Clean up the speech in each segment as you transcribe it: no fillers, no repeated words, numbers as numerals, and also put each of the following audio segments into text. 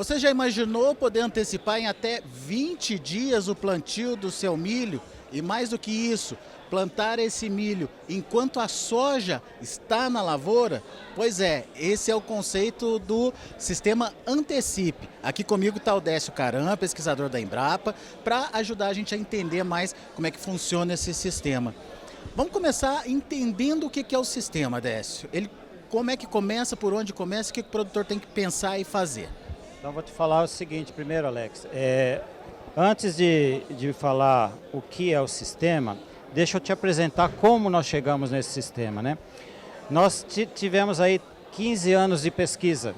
Você já imaginou poder antecipar em até 20 dias o plantio do seu milho? E mais do que isso, plantar esse milho enquanto a soja está na lavoura? Pois é, esse é o conceito do sistema Antecipe. Aqui comigo está o Décio Caram, pesquisador da Embrapa, para ajudar a gente a entender mais como é que funciona esse sistema. Vamos começar entendendo o que é o sistema, Décio. Como é que começa, por onde começa, o que o produtor tem que pensar e fazer? Então vou te falar o seguinte primeiro, Alex. Antes de falar o que é o sistema, deixa eu te apresentar como nós chegamos nesse sistema, né? Nós tivemos aí 15 anos de pesquisa,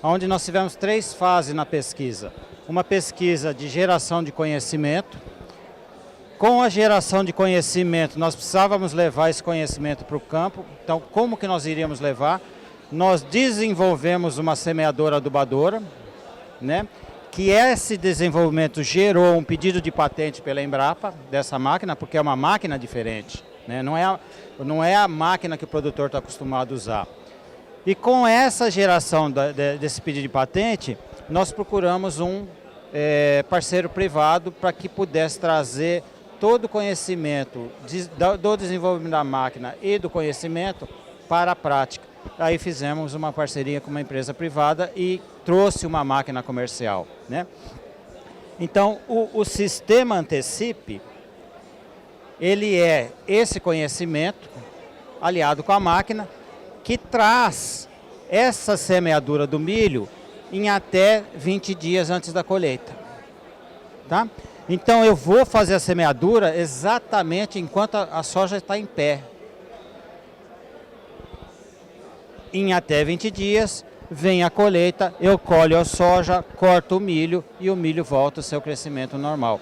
onde nós tivemos 3 fases na pesquisa. Uma pesquisa de geração de conhecimento. Com a geração de conhecimento, nós precisávamos levar esse conhecimento para o campo. Então, como que nós iríamos levar? Nós desenvolvemos uma semeadora adubadora, né? Que esse desenvolvimento gerou um pedido de patente pela Embrapa dessa máquina, porque é uma máquina diferente, né? Não é a máquina que o produtor está acostumado a usar. E com essa geração desse pedido de patente, nós procuramos um parceiro privado para que pudesse trazer todo o conhecimento do desenvolvimento da máquina e do conhecimento para a prática. Aí fizemos uma parceria com uma empresa privada e trouxe uma máquina comercial, né? Então, o sistema Antecipe, ele é esse conhecimento aliado com a máquina que traz essa semeadura do milho em até 20 dias antes da colheita, tá? Então, eu vou fazer a semeadura exatamente enquanto a soja está em pé. Em até 20 dias, vem a colheita, eu colho a soja, corto o milho e o milho volta ao seu crescimento normal.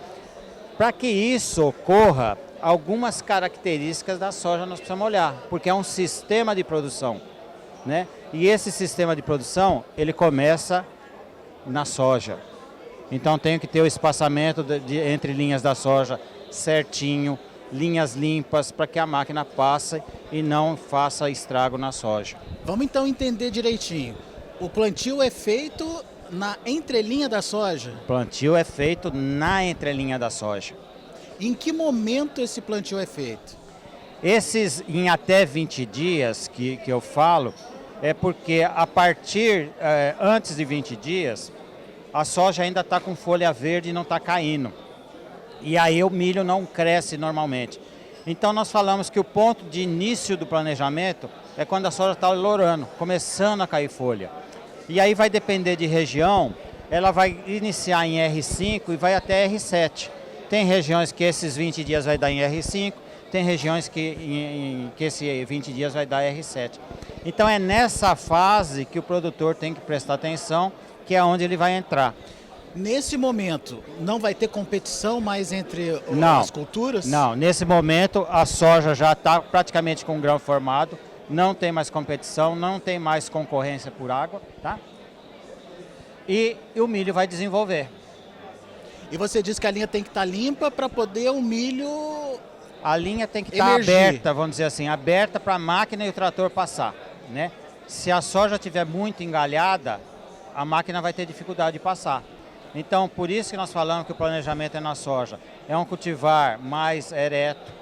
Para que isso ocorra, algumas características da soja nós precisamos olhar, porque é um sistema de produção, né? E esse sistema de produção, ele começa na soja. Então tem que ter o espaçamento entre linhas da soja certinho, linhas limpas para que a máquina passe e não faça estrago na soja. Vamos então entender direitinho. O plantio é feito na entrelinha da soja? O plantio é feito na entrelinha da soja. Em que momento esse plantio é feito? Esses em até 20 dias que eu falo, é porque a partir, antes de 20 dias, a soja ainda está com folha verde e não está caindo. E aí o milho não cresce normalmente. Então nós falamos que o ponto de início do planejamento é quando a soja está lourando, começando a cair folha. E aí vai depender de região, ela vai iniciar em R5 e vai até R7. Tem regiões que esses 20 dias vai dar em R5, tem regiões que esses 20 dias vai dar R7. Então é nessa fase que o produtor tem que prestar atenção, que é onde ele vai entrar. Nesse momento, não vai ter competição mais entre as culturas? Não, nesse momento a soja já está praticamente com o grão formado, não tem mais competição, não tem mais concorrência por água, tá? E o milho vai desenvolver. E você diz que a linha tem que estar limpa para poder o milho... A linha tem que estar aberta, vamos dizer assim, aberta para a máquina e o trator passar, né? Se a soja estiver muito engalhada, a máquina vai ter dificuldade de passar. Então, por isso que nós falamos que o planejamento é na soja. É um cultivar mais ereto,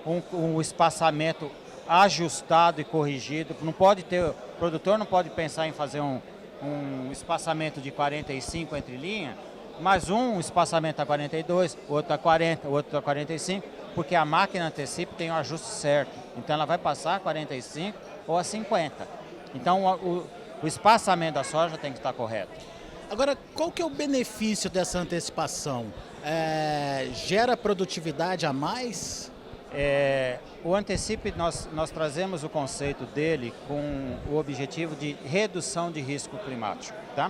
um espaçamento ajustado e corrigido. Não pode ter, o produtor não pode pensar em fazer um espaçamento de 45 entre linhas, mas um espaçamento a 42, outro a 40, outro a 45, porque a máquina Antecipe tem o ajuste certo. Então, ela vai passar a 45 ou a 50. Então, o espaçamento da soja tem que estar correto. Agora, qual que é o benefício dessa antecipação? Gera produtividade a mais? O Antecipe, nós trazemos o conceito dele com o objetivo de redução de risco climático, tá?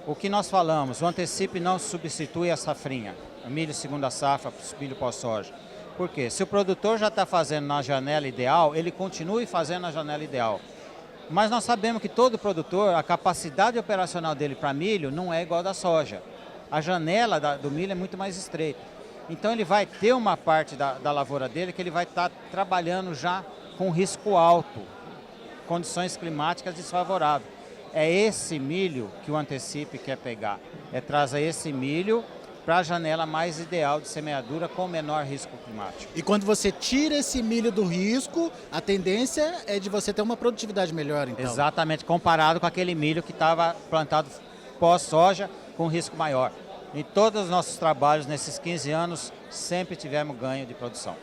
O que nós falamos, o Antecipe não substitui a safrinha, o milho segunda safra, milho pós-soja. Por quê? Se o produtor já está fazendo na janela ideal, ele continue fazendo na janela ideal. Mas nós sabemos que todo produtor, a capacidade operacional dele para milho não é igual a da soja. A janela do milho é muito mais estreita. Então ele vai ter uma parte da lavoura dele que ele vai estar trabalhando já com risco alto, condições climáticas desfavoráveis. É esse milho que o Antecipe quer pegar, é trazer esse milho para a janela mais ideal de semeadura com menor risco climático. E quando você tira esse milho do risco, a tendência é de você ter uma produtividade melhor, então. Exatamente, comparado com aquele milho que estava plantado pós-soja com risco maior. Em todos os nossos trabalhos, nesses 15 anos, sempre tivemos ganho de produção.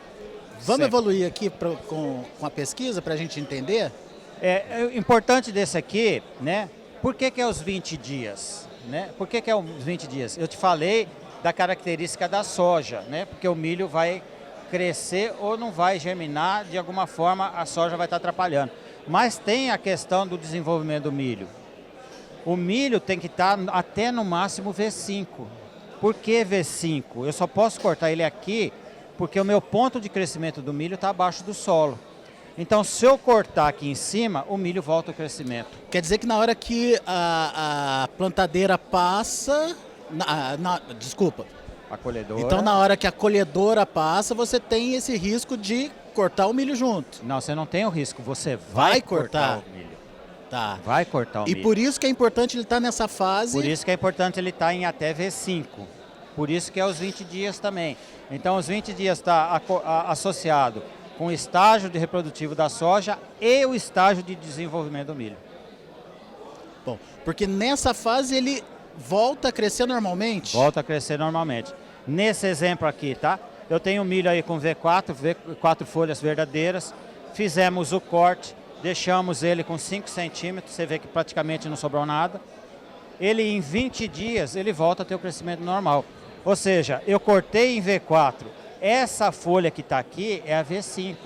Vamos Sempre. evoluir aqui com a pesquisa para a gente entender? É importante desse aqui, né? Por que é os 20 dias? Né? Por que é os 20 dias? Eu te falei da característica da soja, né? Porque o milho vai crescer ou não vai germinar, de alguma forma a soja vai estar atrapalhando. Mas tem a questão do desenvolvimento do milho. O milho tem que estar até no máximo V5. Por que V5? Eu só posso cortar ele aqui porque o meu ponto de crescimento do milho está abaixo do solo. Então, se eu cortar aqui em cima, o milho volta ao crescimento. Quer dizer que na hora que a plantadeira passa... desculpa. A colhedora... Então, na hora que a colhedora passa, você tem esse risco de cortar o milho junto. Não, você não tem o risco, você vai cortar o milho. Tá. Vai cortar o milho. E por isso que é importante ele estar nessa fase... Por isso que é importante ele estar em até V5. Por isso que é os 20 dias também. Então, os 20 dias está associado com o estágio de reprodutivo da soja e o estágio de desenvolvimento do milho. Bom, porque nessa fase ele volta a crescer normalmente? Volta a crescer normalmente. Nesse exemplo aqui, tá? Eu tenho milho aí com V4 folhas verdadeiras, fizemos o corte, deixamos ele com 5 centímetros, você vê que praticamente não sobrou nada. Ele em 20 dias, ele volta a ter o crescimento normal. Ou seja, eu cortei em V4, essa folha que está aqui é a V5,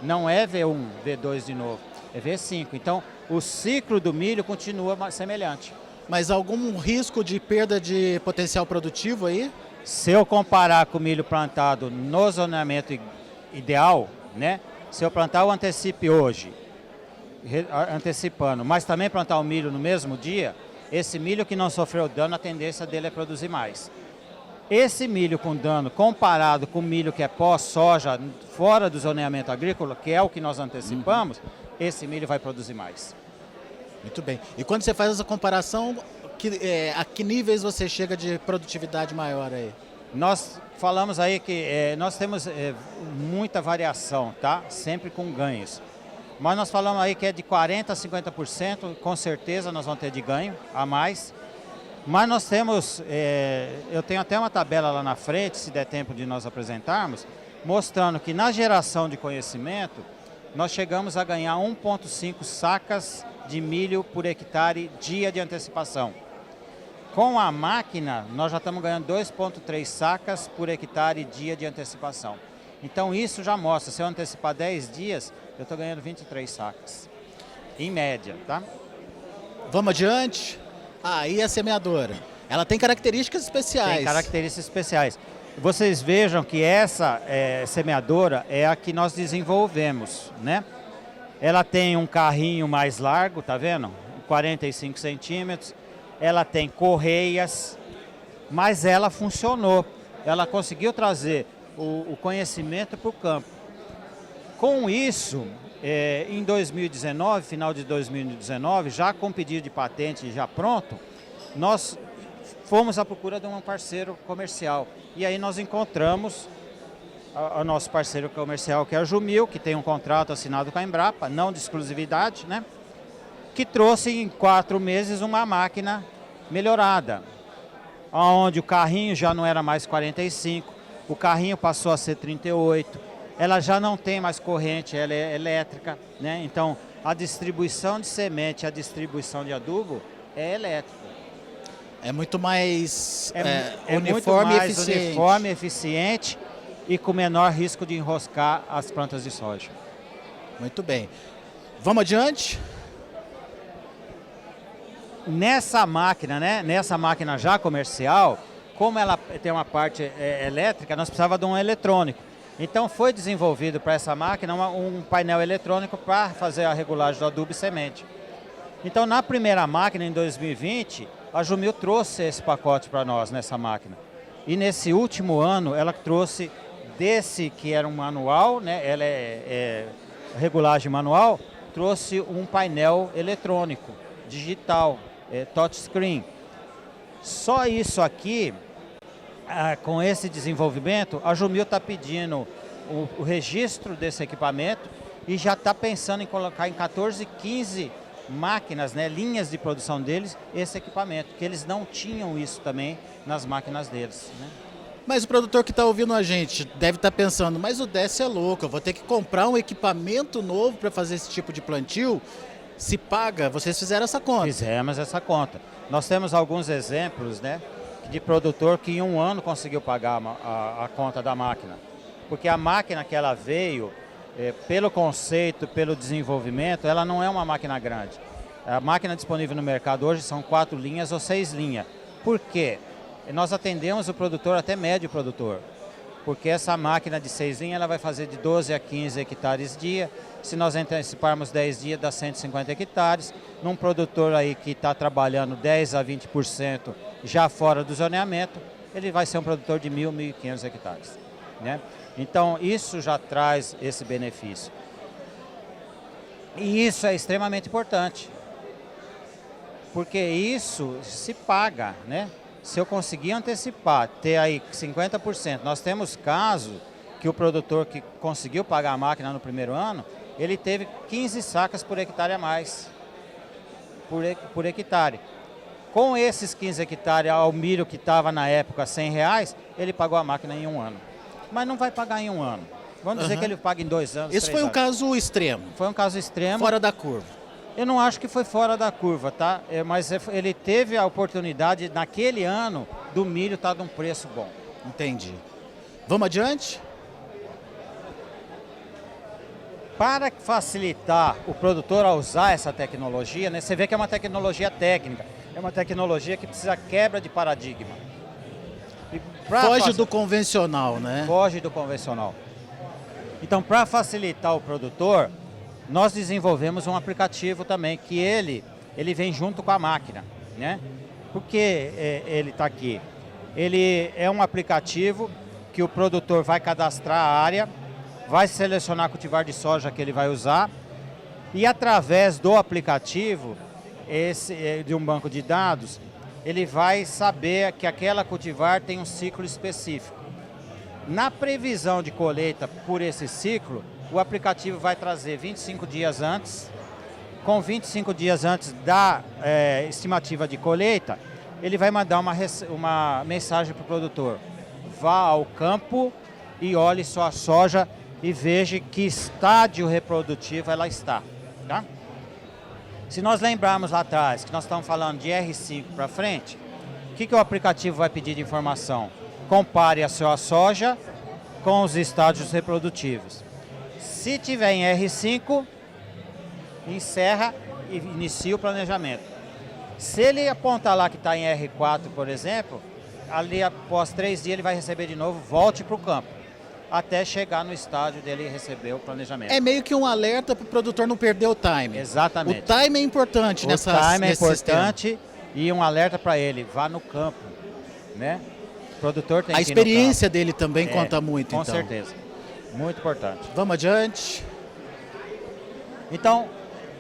não é V1, V2 de novo, é V5. Então, o ciclo do milho continua semelhante. Mas algum risco de perda de potencial produtivo aí? Se eu comparar com o milho plantado no zoneamento ideal, né? Se eu plantar o Antecipe hoje, antecipando, mas também plantar o milho no mesmo dia, esse milho que não sofreu dano, a tendência dele é produzir mais. Esse milho com dano, comparado com o milho que é pós-soja, fora do zoneamento agrícola, que é o que nós antecipamos, esse milho vai produzir mais. Muito bem. E quando você faz essa comparação, a que níveis você chega de produtividade maior aí? Nós falamos aí que nós temos muita variação, tá? Sempre com ganhos. Mas nós falamos aí que é de 40% a 50%, com certeza nós vamos ter de ganho a mais. Mas nós temos, eu tenho até uma tabela lá na frente, se der tempo de nós apresentarmos, mostrando que na geração de conhecimento, nós chegamos a ganhar 1,5 sacas de milho por hectare dia de antecipação. Com a máquina, nós já estamos ganhando 2,3 sacas por hectare dia de antecipação. Então isso já mostra, se eu antecipar 10 dias, eu estou ganhando 23 sacas, em média, tá? Vamos adiante? E a semeadora? Ela tem características especiais. Tem características especiais. Vocês vejam que essa semeadora é a que nós desenvolvemos, né? Ela tem um carrinho mais largo, tá vendo? 45 centímetros. Ela tem correias, mas ela funcionou. Ela conseguiu trazer o conhecimento para o campo. Com isso, em 2019, final de 2019, já com pedido de patente já pronto, nós fomos à procura de um parceiro comercial. E aí nós encontramos o nosso parceiro comercial, que é a Jumil, que tem um contrato assinado com a Embrapa, não de exclusividade, né? Que trouxe em 4 meses uma máquina melhorada, onde o carrinho já não era mais 45, o carrinho passou a ser 38, ela já não tem mais corrente, ela é elétrica, né? Então a distribuição de semente, a distribuição de adubo é elétrica. É muito mais uniforme, muito mais uniforme, eficiente e com menor risco de enroscar as plantas de soja. Muito bem. Vamos adiante? Nessa máquina, né? Nessa máquina já comercial, como ela tem uma parte elétrica, nós precisávamos de um eletrônico. Então foi desenvolvido para essa máquina um painel eletrônico para fazer a regulagem do adubo e semente. Então na primeira máquina, em 2020, a Jumil trouxe esse pacote para nós nessa máquina. E nesse último ano ela trouxe desse que era um manual, né? Ela é regulagem manual, trouxe um painel eletrônico. digital, touchscreen. Só isso aqui, com esse desenvolvimento, a Jumil está pedindo o registro desse equipamento e já está pensando em colocar em 14, 15 máquinas, né, linhas de produção deles, esse equipamento, que eles não tinham isso também nas máquinas deles, né? Mas o produtor que está ouvindo a gente deve estar pensando, mas o Décio é louco, eu vou ter que comprar um equipamento novo para fazer esse tipo de plantio? Se paga, vocês fizeram essa conta. Fizemos essa conta. Nós temos alguns exemplos, né, de produtor que em um ano conseguiu pagar a conta da máquina. Porque a máquina que ela veio, pelo conceito, pelo desenvolvimento, ela não é uma máquina grande. A máquina disponível no mercado hoje são 4 linhas ou 6 linhas. Por quê? Nós atendemos o produtor até médio produtor, porque essa máquina de 6 linhas ela vai fazer de 12 a 15 hectares dia. Se nós anteciparmos 10 dias, dá 150 hectares. Num produtor aí que está trabalhando 10 a 20% já fora do zoneamento, ele vai ser um produtor de 1.000, 1.500 hectares, né? Então, isso já traz esse benefício. E isso é extremamente importante, porque isso se paga, né? Se eu conseguir antecipar, ter aí 50%, nós temos casos que o produtor que conseguiu pagar a máquina no primeiro ano, ele teve 15 sacas por hectare a mais, por hectare. Com esses 15 hectares, ao milho que estava na época R$100, ele pagou a máquina em um ano. Mas não vai pagar em um ano. Vamos dizer que ele paga em 2 anos. Esse foi um caso extremo. Foi um caso extremo. Fora da curva. Eu não acho que foi fora da curva, tá? Mas ele teve a oportunidade, naquele ano, do milho estar de um preço bom. Entendi. Vamos adiante? Para facilitar o produtor a usar essa tecnologia, né, você vê que é uma tecnologia técnica, é uma tecnologia que precisa quebra de paradigma. Foge do convencional, né? Foge do convencional. Então, para facilitar o produtor, nós desenvolvemos um aplicativo também, que ele vem junto com a máquina, né? Por que ele está aqui? Ele é um aplicativo que o produtor vai cadastrar a área, vai selecionar a cultivar de soja que ele vai usar e através do aplicativo, de um banco de dados, ele vai saber que aquela cultivar tem um ciclo específico. Na previsão de colheita por esse ciclo, o aplicativo vai trazer 25 dias antes, com 25 dias antes da estimativa de colheita, ele vai mandar uma mensagem para o produtor. Vá ao campo e olhe sua soja e veja que estágio reprodutivo ela está. Tá? Se nós lembrarmos lá atrás que nós estamos falando de R5 para frente, o que o aplicativo vai pedir de informação? Compare a sua soja com os estágios reprodutivos. Se tiver em R5, encerra e inicia o planejamento. Se ele apontar lá que está em R4, por exemplo, ali após 3 dias ele vai receber de novo, volte para o campo, até chegar no estágio dele receber o planejamento. É meio que um alerta para o produtor não perder o time. Exatamente. O time é importante nesse sistema. O time é importante e um alerta para ele, vá no campo, né? O produtor tem que ir no campo. A experiência dele também conta muito, com então. Com certeza. Muito importante. Vamos adiante. Então,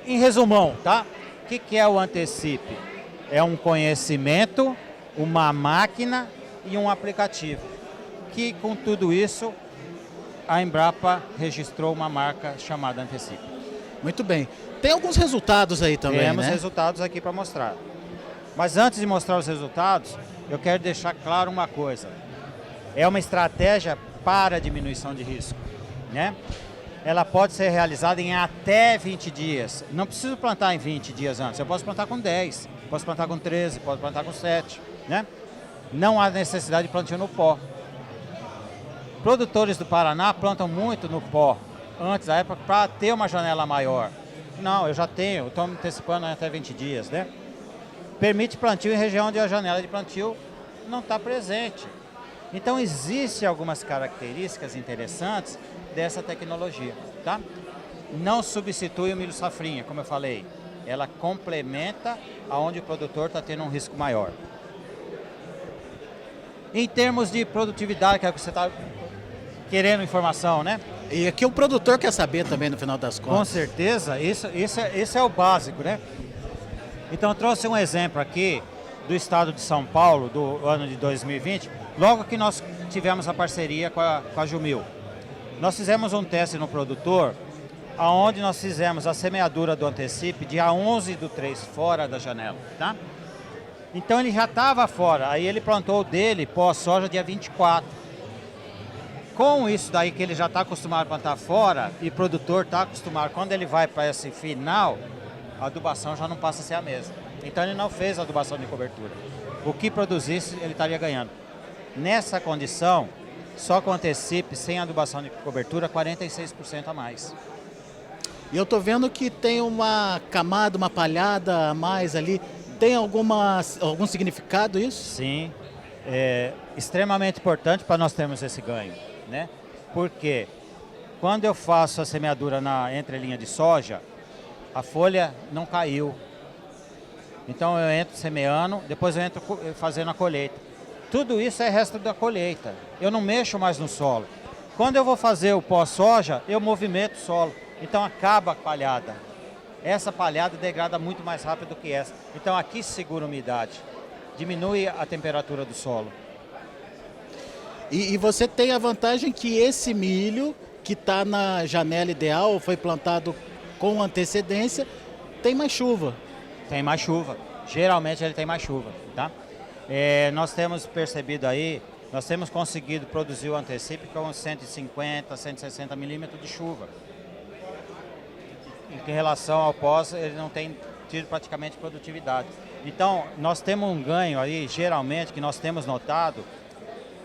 em resumão, tá? O que é o Antecipe? É um conhecimento, uma máquina e um aplicativo. Que com tudo isso, a Embrapa registrou uma marca chamada Antecipe. Muito bem. Tem alguns resultados aí também, Temos né? resultados aqui para mostrar. Mas antes de mostrar os resultados, eu quero deixar claro uma coisa. É uma estratégia para diminuição de risco, né? Ela pode ser realizada em até 20 dias. Não preciso plantar em 20 dias antes. Eu posso plantar com 10, posso plantar com 13, posso plantar com 7, né? Não há necessidade de plantio no pó. Produtores do Paraná plantam muito no pó antes da época para ter uma janela maior. Não, eu já tenho, estou me antecipando até 20 dias, né? Permite plantio em região onde a janela de plantio não está presente. Então, existem algumas características interessantes dessa tecnologia, tá? Não substitui o milho safrinha, como eu falei. Ela complementa aonde o produtor está tendo um risco maior. Em termos de produtividade, que é o que você está querendo informação, né? E aqui o produtor quer saber também, no final das contas. Com certeza, esse é o básico, né? Então eu trouxe um exemplo aqui do estado de São Paulo, do ano de 2020, logo que nós tivemos a parceria com a Jumil. Nós fizemos um teste no produtor, onde nós fizemos a semeadura do Antecipe dia 11/3, fora da janela, tá? Então ele já estava fora, aí ele plantou o dele pós-soja dia 24. Com isso daí que ele já está acostumado a plantar fora, e o produtor está acostumado, quando ele vai para esse final, a adubação já não passa a ser a mesma. Então ele não fez a adubação de cobertura. O que produzisse, ele estaria ganhando. Nessa condição, só com Antecipe, sem adubação de cobertura, 46% a mais. E eu estou vendo que tem uma camada, uma palhada a mais ali. Tem algum significado isso? Sim, é extremamente importante para nós termos esse ganho, né? Porque quando eu faço a semeadura na entrelinha de soja, a folha não caiu. Então eu entro semeando, depois eu entro fazendo a colheita. Tudo isso é resto da colheita. Eu não mexo mais no solo. Quando eu vou fazer o pós-soja, eu movimento o solo. Então acaba a palhada. Essa palhada degrada muito mais rápido do que essa. Então aqui segura a umidade, diminui a temperatura do solo. E você tem a vantagem que esse milho, que está na janela ideal, foi plantado com antecedência, tem mais chuva. Tem mais chuva. Geralmente ele tem mais chuva, tá? Nós temos percebido aí, nós temos conseguido produzir o Antecipe com 150, 160 milímetros de chuva. Em relação ao pós, ele não tem tido praticamente produtividade. Então, nós temos um ganho aí, geralmente, que nós temos notado,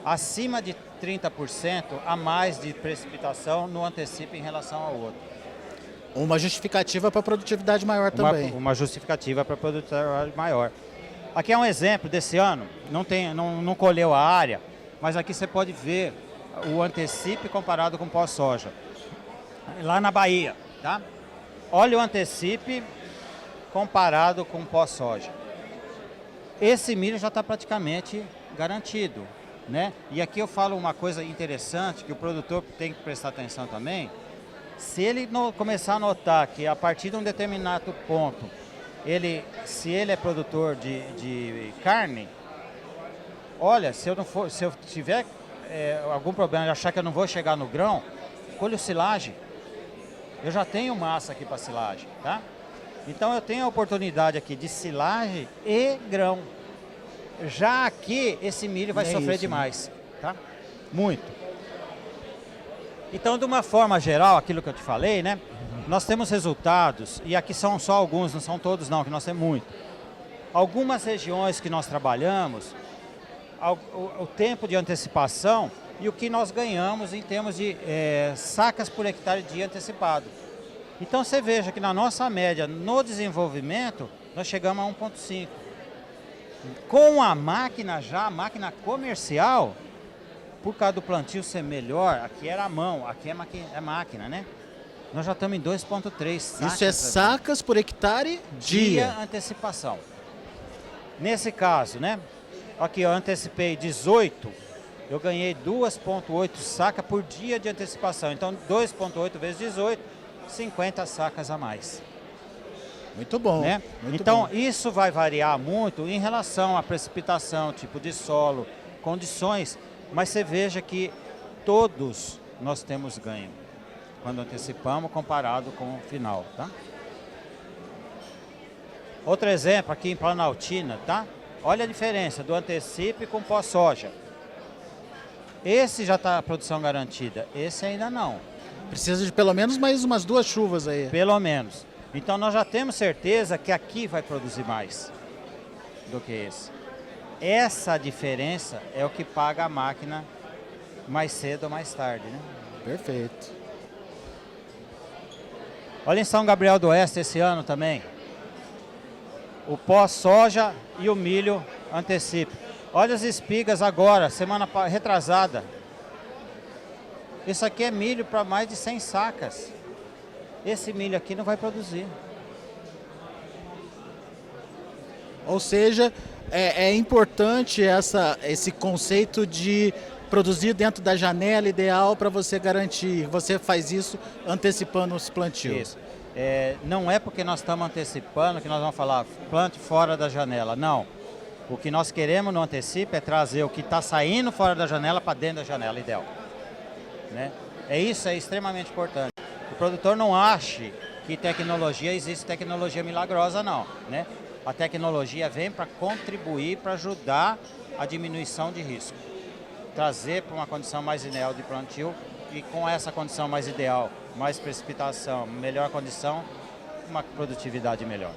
acima de 30% a mais de precipitação no Antecipe em relação ao outro. Uma justificativa para produtividade maior também. Uma justificativa para produtividade maior. Aqui é um exemplo desse ano, não colheu a área, mas aqui você pode ver o Antecipe comparado com o pós-soja. Lá na Bahia, tá? Olha o Antecipe comparado com o pós-soja. Esse milho já está praticamente garantido, né? E aqui eu falo uma coisa interessante que o produtor tem que prestar atenção também. Se ele começar a notar que a partir de um determinado ponto, se ele é produtor de carne, olha, se eu tiver algum problema de achar que eu não vou chegar no grão, colho silagem. Eu já tenho massa aqui para silagem, tá? Então eu tenho a oportunidade aqui de silagem e grão. Já aqui, esse milho vai sofrer demais, tá? Muito. Então, de uma forma geral, aquilo que eu te falei, né? Nós temos resultados, e aqui são só alguns, não são todos não, que nós temos muito. Algumas regiões que nós trabalhamos, o tempo de antecipação e o que nós ganhamos em termos de sacas por hectare de antecipado. Então você veja que na nossa média, no desenvolvimento, nós chegamos a 1,5. Com a máquina a máquina comercial, por causa do plantio ser melhor, aqui era a mão, aqui é máquina, né? Nós já estamos em 2,3 sacas. Isso é sacas por hectare dia. Antecipação. Nesse caso, né? Aqui eu antecipei 18, eu ganhei 2,8 sacas por dia de antecipação. Então 2,8 vezes 18, 50 sacas a mais. Muito bom. Né? Muito então bom. Isso vai variar muito em relação à precipitação, tipo de solo, condições, mas você veja que todos nós temos ganho quando antecipamos comparado com o final, tá? Outro exemplo aqui em Planaltina, tá? Olha a diferença do Antecipe com pós-soja. Esse já está a produção garantida, esse ainda não. Precisa de pelo menos mais umas 2 chuvas aí. Pelo menos. Então nós já temos certeza que aqui vai produzir mais do que esse. Essa diferença é o que paga a máquina mais cedo ou mais tarde, né? Perfeito. Olha em São Gabriel do Oeste esse ano também. O pós-soja e o milho Antecipe. Olha as espigas agora, semana retrasada. Isso aqui é milho para mais de 100 sacas. Esse milho aqui não vai produzir. Ou seja, é importante esse conceito de produzir dentro da janela ideal para você garantir. Você faz isso antecipando os plantios. Isso. não é porque nós estamos antecipando que nós vamos falar plante fora da janela, não. O que nós queremos no antecipo é trazer o que está saindo fora da janela para dentro da janela, ideal. Né? Isso é extremamente importante. O produtor não ache que existe tecnologia milagrosa, não. Né? A tecnologia vem para contribuir, para ajudar a diminuição de risco. Trazer para uma condição mais ideal de plantio e com essa condição mais ideal, mais precipitação, melhor condição, uma produtividade melhor.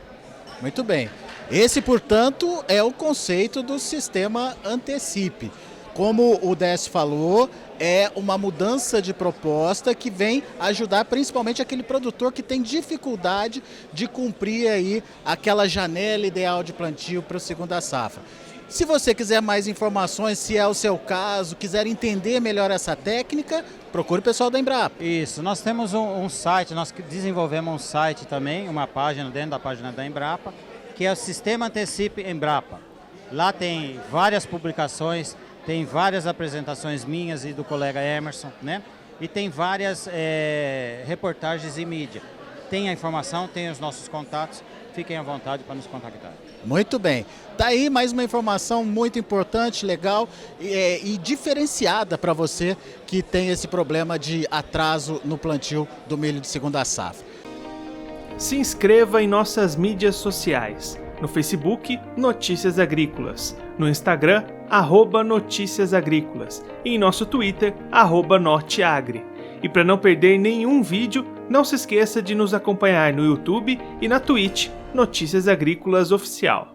Muito bem. Esse, portanto, é o conceito do sistema Antecipe. Como o Décio falou, é uma mudança de proposta que vem ajudar principalmente aquele produtor que tem dificuldade de cumprir aí aquela janela ideal de plantio para a segunda safra. Se você quiser mais informações, se é o seu caso, quiser entender melhor essa técnica, procure o pessoal da Embrapa. Isso, nós temos um site, nós desenvolvemos um site também, uma página dentro da página da Embrapa, que é o Sistema Antecipe Embrapa. Lá tem várias publicações, tem várias apresentações minhas e do colega Emerson, né? E tem várias reportagens e mídia. Tem a informação, tem os nossos contatos, fiquem à vontade para nos contactar. Muito bem. Tá aí mais uma informação muito importante, legal e diferenciada para você que tem esse problema de atraso no plantio do milho de segunda safra. Se inscreva em nossas mídias sociais. No Facebook, Notícias Agrícolas. No Instagram, @Notícias Agrícolas. E em nosso Twitter, @Norteagri. E para não perder nenhum vídeo, não se esqueça de nos acompanhar no YouTube e na Twitch, Notícias Agrícolas Oficial.